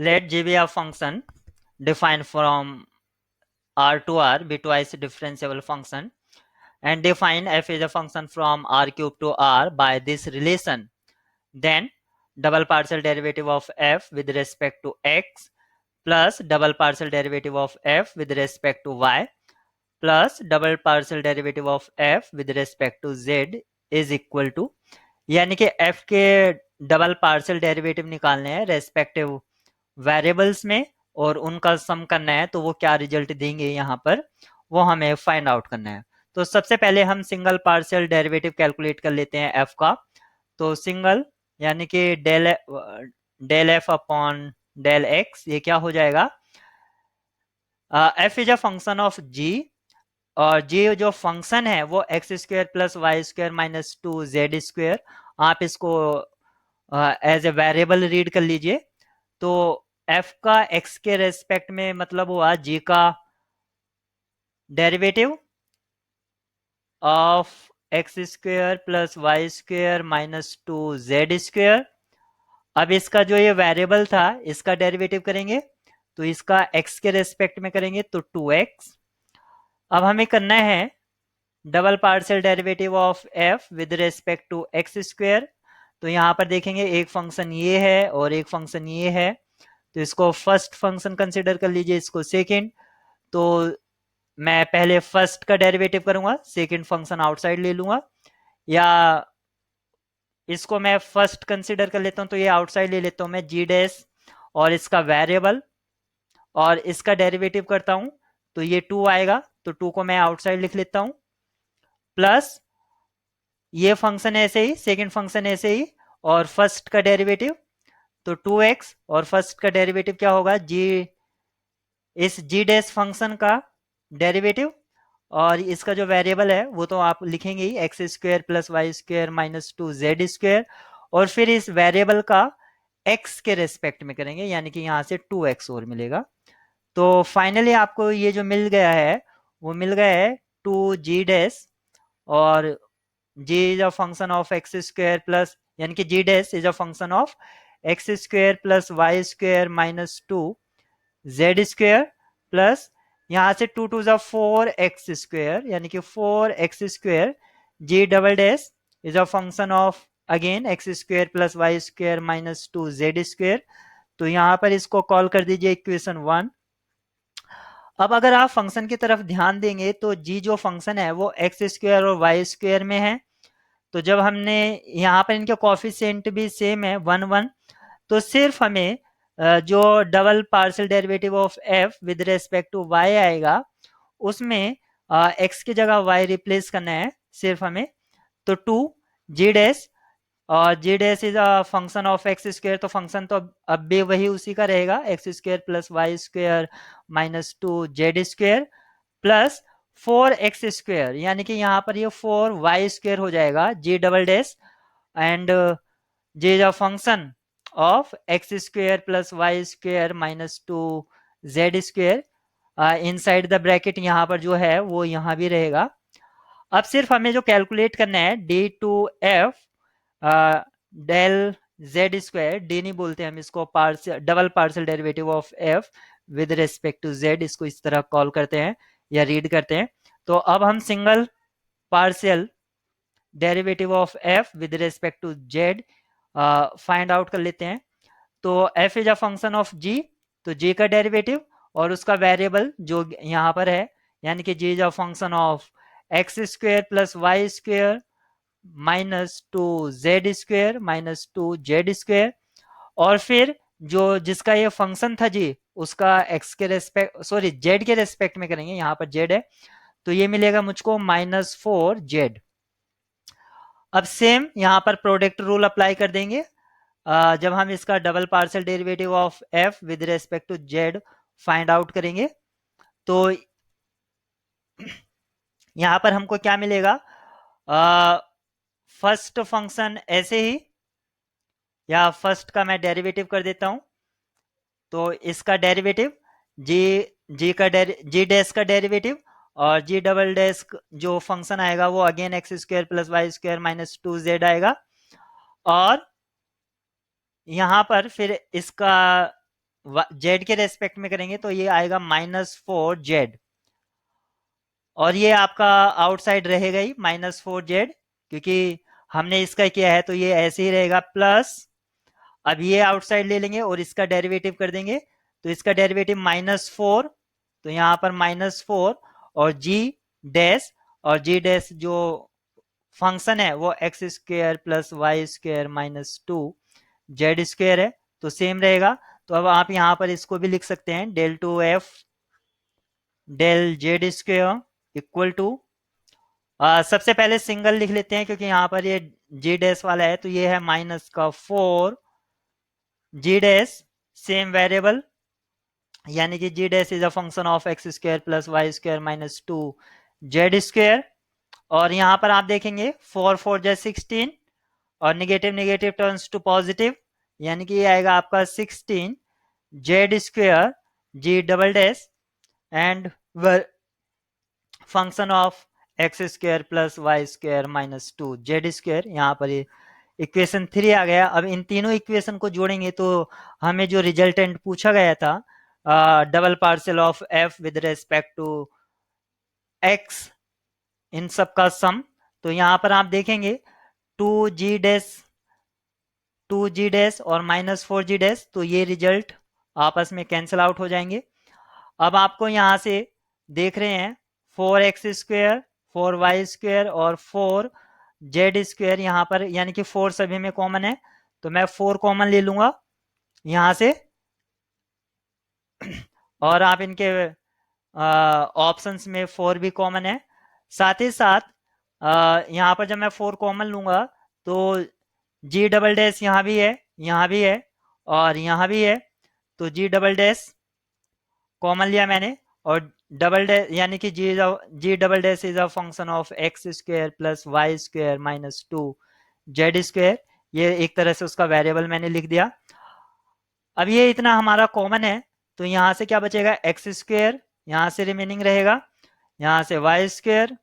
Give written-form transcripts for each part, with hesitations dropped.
Let g be a function defined from R to R be twice differentiable function, and define f is a function from R cube to R by this relation. Then double partial derivative of f with respect to x plus double partial derivative of f with respect to y plus double partial derivative of f with respect to z is equal to, यानी कि f के double partial derivative निकालने हैं respective variables में और उनका सम करना है, तो वो क्या रिजल्ट देंगे यहाँ पर वो हमें फाइंड आउट करना है। तो सबसे पहले हम सिंगल पार्शियल डेरिवेटिव कैलकुलेट कर लेते हैं f का। तो सिंगल यानी कि del F upon del X, ये क्या हो जाएगा, F is a function of G, और जी जो फंक्शन है वो X square plus Y square minus two Z square, आप इसको एज ए वेरिएबल रीड कर लीजिए। तो एफ का एक्स के रेस्पेक्ट में मतलब हुआ जी का derivative of X square plus Y square minus two Z square. अब इसका जो ये वेरिएबल था इसका डेरिवेटिव करेंगे, तो इसका x के रेस्पेक्ट में करेंगे तो 2x। अब हमें करना है double partial derivative of f with respect to X square. तो यहाँ पर देखेंगे एक फंक्शन ये है और एक फंक्शन ये है, तो इसको फर्स्ट फंक्शन कंसिडर कर लीजिए, इसको सेकेंड। तो मैं पहले फर्स्ट का डेरिवेटिव करूंगा, सेकेंड फंक्शन आउटसाइड ले लूंगा, या इसको मैं फर्स्ट कंसिडर कर लेता हूं तो ये आउटसाइड ले लेता हूं मैं जी डैश और इसका वेरिएबल, और इसका डेरिवेटिव करता हूं तो ये 2 आएगा, तो 2 को मैं आउटसाइड लिख लेता हूं, प्लस ये फंक्शन ऐसे ही, सेकंड फंक्शन ऐसे ही, और फर्स्ट का डेरिवेटिव तो 2x, और फर्स्ट का डेरिवेटिव क्या होगा जी, इस जी डैश फंक्शन का डेरिवेटिव, और इसका जो वेरिएबल है वो तो आप लिखेंगे ही, X square plus Y square minus two Z square, और फिर इस वेरिएबल का x के रेस्पेक्ट में करेंगे, यानी कि यहाँ से 2x और मिलेगा। तो फाइनली आपको ये जो मिल गया है वो मिल गया है 2g डैश, और g is a function of X square plus, यानी कि g dash is a function of X square plus Y square minus two Z square, plus यहाँ से 2 टू ज़ा 4x स्क्वायर, यानी कि 4x square, g double dash is a function of again X square plus Y square minus two Z square. तो यहाँ पर इसको call कर दीजिए इक्वेशन 1। अब अगर आप फंक्शन की तरफ ध्यान देंगे तो जी जो फंक्शन है वो एक्स स्क्वायर और वाई स्क्वायर में है, तो जब हमने यहाँ पर इनके कॉफिशिएंट भी सेम है 1 1, तो सिर्फ हमें जो double partial derivative of F with respect to Y आएगा उसमें एक्स की जगह वाई रिप्लेस करना है सिर्फ हमें। तो 2 जी डैश, और G dash is a function of X square, तो फंक्शन तो अब भी वही उसी का रहेगा, X square plus Y square minus two Z square, plus 4x square, यानी कि यहाँ पर ये 4y स्क्वायर हो जाएगा G double dash, and G is a function of X square plus Y square minus two Z square, inside the bracket यहाँ पर जो है वो यहाँ भी रहेगा। अब सिर्फ हमें जो कैलकुलेट करना है D two F del Z square, D नहीं बोलते हम इसको, partial double partial derivative of F with respect to Z, इसको इस तरह कॉल करते हैं या रीड करते हैं। तो अब हम single partial derivative of F with respect to Z find out कर लेते हैं। तो F is a function of G, तो जी का डेरिवेटिव और उसका वेरिएबल जो यहाँ पर है, यानी कि G is a function of X square plus Y square minus two Z square minus two Z square, और फिर जो जिसका ये फंक्शन था जी उसका एक्स के रेस्पेक्ट, सॉरी जेड के रेस्पेक्ट में करेंगे, यहाँ पर जेड है, तो ये मिलेगा मुझको -4z। अब सेम यहाँ पर प्रोडक्ट रूल अप्लाई कर देंगे, जब हम इसका double partial derivative of F with respect to Z find out करेंगे, तो यहाँ पर हमको क्या मिलेगा, फर्स्ट फंक्शन ऐसे ही, या फर्स्ट का मैं डेरिवेटिव कर देता हूं, तो इसका डेरिवेटिव जी, जी डैश का डेरिवेटिव, और जी डबल डैश जो फंक्शन आएगा वो again X square plus Y square minus two Z आएगा, और यहाँ पर फिर इसका जेड के रेस्पेक्ट में करेंगे तो ये आएगा -4 जेड, और ये आपका आउटसाइड रहेगा ही -4 जेड, क्योंकि हमने इसका किया है, तो ये ऐसे ही रहेगा प्लस। अब ये आउटसाइड ले लेंगे और इसका डेरिवेटिव कर देंगे, तो इसका डेरिवेटिव -4, तो यहाँ पर -4, और जी डैश, और जी डैश जो फंक्शन है वो x² + y² - 2 z² है, तो सेम रहेगा। तो अब आप यहाँ पर इसको भी लिख सकते हैं, del2f del z² equal to, सबसे पहले सिंगल लिख लेते हैं क्योंकि यहाँ पर ये जी डैश वाला है, तो ये है -4 जी डैश, सेम वेरिएबल, यानी कि G dash is a function of x² + y² - 2 z²। और यहाँ पर आप देखेंगे 4 4 जा 16, और negative negative turns to positive, यानी कि ये आएगा आपका 16 z² g double dash and function of x² + y² - 2 z²। यहाँ पर ये इक्वेशन 3 आ गया। अब इन तीनों इक्वेशन को जोड़ेंगे तो हमें जो रिजल्टेंट पूछा गया था, double partial of f with respect to x, इन सब का सम, तो यहाँ पर आप देखेंगे 2g डैश 2g डैश और -4g डैश, तो ये रिजल्ट आपस में कैंसिल आउट हो जाएंगे। अब आपको यहाँ से देख रहे हैं 4x² 4y² और 4z², यहाँ पर यानी कि 4 सभी में कॉमन है, तो मैं 4 कॉमन ले लूंगा यहाँ से। और आप इनके ऑप्शंस में 4 भी कॉमन है। साथ ही साथ यहाँ पर जब मैं 4 कॉमन लूंगा तो जी डबल डैश यहाँ भी है, यहाँ भी है, और यहाँ भी है, तो जी डबल डैश कॉमन लिया मैंने, और डबल डैश यानी कि G double dash is a function of x² + y² - 2 z²। ये एक तरह से उसका वेरिएबल मैंने लिख दिया। अब ये इतना हमारा कॉमन है, तो यहाँ से क्या बचेगा, x², यहाँ से रिमेनिंग रहेगा, यहाँ से y²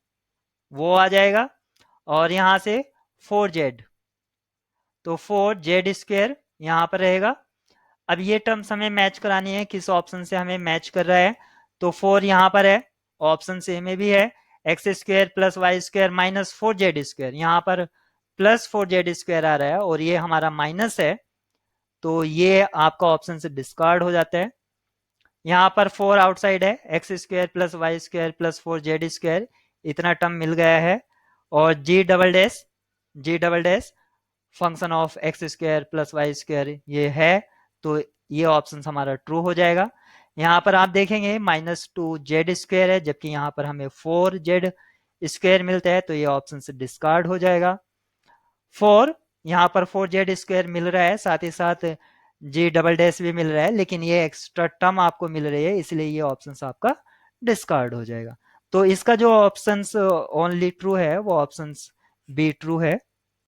वो आ जाएगा, और यहाँ से 4z, तो 4z² यहाँ पर रहेगा। अब ये टर्म्स हमें मैच करानी है, किस ऑप्शन से हमें मैच कर रहा है, तो 4 यहाँ पर है, ऑप्शन से में भी है, x² + y² - 4z², यहाँ पर +4z² आ रहा है और ये हमारा माइनस है, तो ये आपका ऑप्शन से डिस्कार्ड हो जाता है। यहाँ पर 4 आउटसाइड है, x² + y² + 4z², इतना टर्म मिल गया है, और G double dash function of x² + y² ये है, तो ये ऑप्शन हमारा ट्रू हो जाएगा। यहाँ पर आप देखेंगे -2z² है, जबकि यहाँ पर हमें 4z² मिलता है, तो ये ऑप्शन से डिस्कार्ड हो जाएगा। 4 यहाँ पर 4z² मिल रहा है, साथ ही साथ जी डबल डैश भी मिल रहा है, लेकिन ये एक्स्ट्रा टर्म आपको मिल रही है, इसलिए ये ऑप्शन आपका डिस्कार्ड हो जाएगा। तो इसका जो ऑप्शन ओनली ट्रू है वो ऑप्शन बी ट्रू है।